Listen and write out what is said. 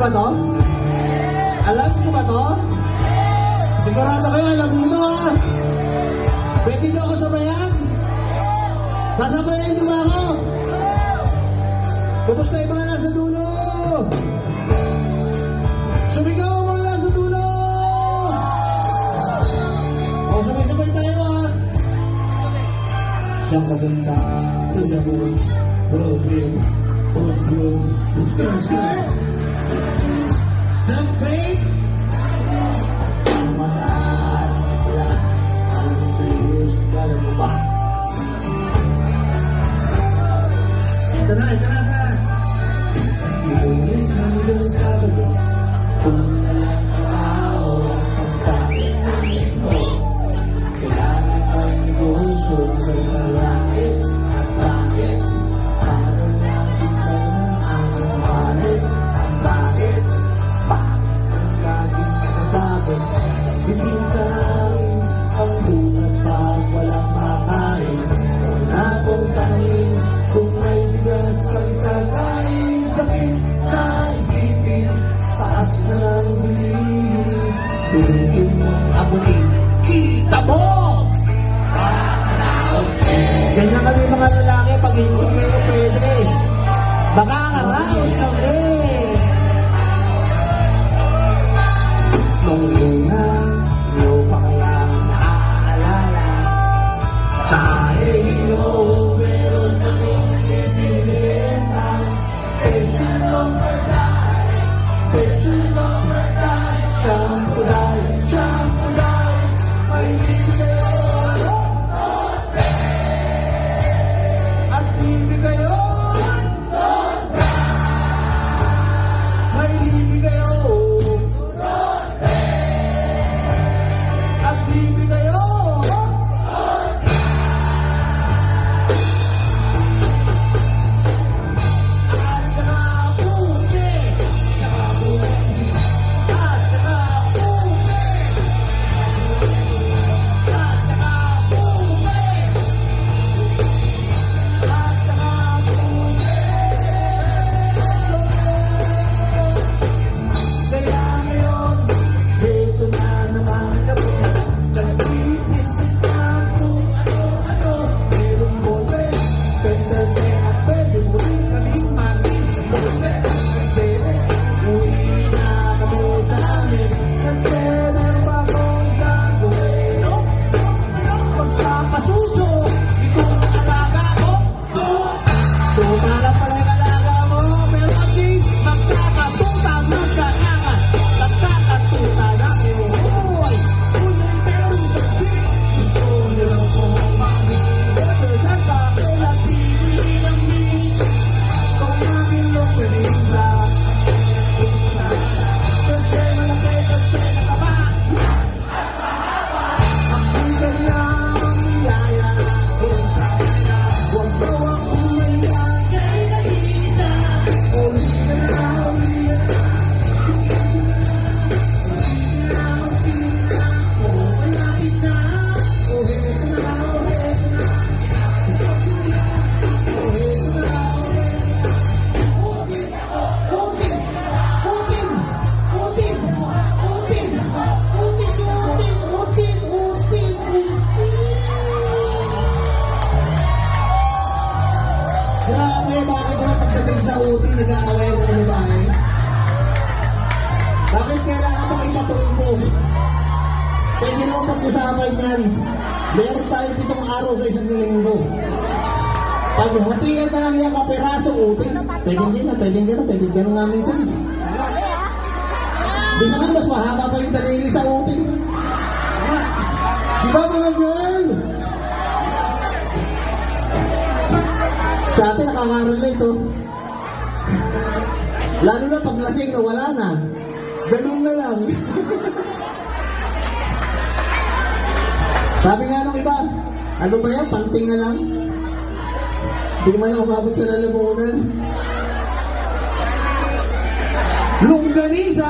ba to? Alam niyo ba to? Sigurado kayo, alam niyo to, ha? Pwede niyo ako sabayan? Sasabayan niyo ba ako? Kumusta yung mga nasa dulo? Sumigaw ang mga nasa dulo! O, sabay-sabay tayo, ha? Siyang maganda, tinabon, program, on-road, discuss. Sa faith, mataas, wala, ang bilis, alam mo ba? Ito na. Ibunis hanggang Sabado, kung nalang araw ang pagsabi ng linggo. Kailangan ang negosyo ng malaki at bakit? Para lagi ka ang malit at bakit? Bakit ang laging nakasabi? Hindi sa akin ang bukas pag walang makain. Kung napuntahin, kung may bigas kang sasain, sakit na isipin, taas na lang bilhin. Bilhin mong abunin, kita mo! Ganyan kami mga lalaki, pag hindi kayo pwede, makakaraos kami. Nung una, iyo pa kaya naaalala, sa iyo, meron kaming ibinenta. Special overtime, shampoo dahil, may bigay. At hindi kayo, may hindi kayo. At hindi kayo. Grabe, bakit yung pagdating sa uti, nag-aaway ng babae? Bakit kailangan mong ipatulpo? Pwede naman pag-usapan yan. Meron tayong 7 araw sa isang linggo. Pag hatiyan ka lang yung kapirasong uti, pwedeng gano'n nga minsan. Bisa nga, mas mahaba pa yung talili sa uti. Diba mga girl? Sa atin, nakaka-relate, oh. Lalo na pag lasing na wala na. Ganun na lang. Sabi nga nung iba, ano ba yan? Panting na lang. Hindi man lang umabot sa lalamunan. Longganisa!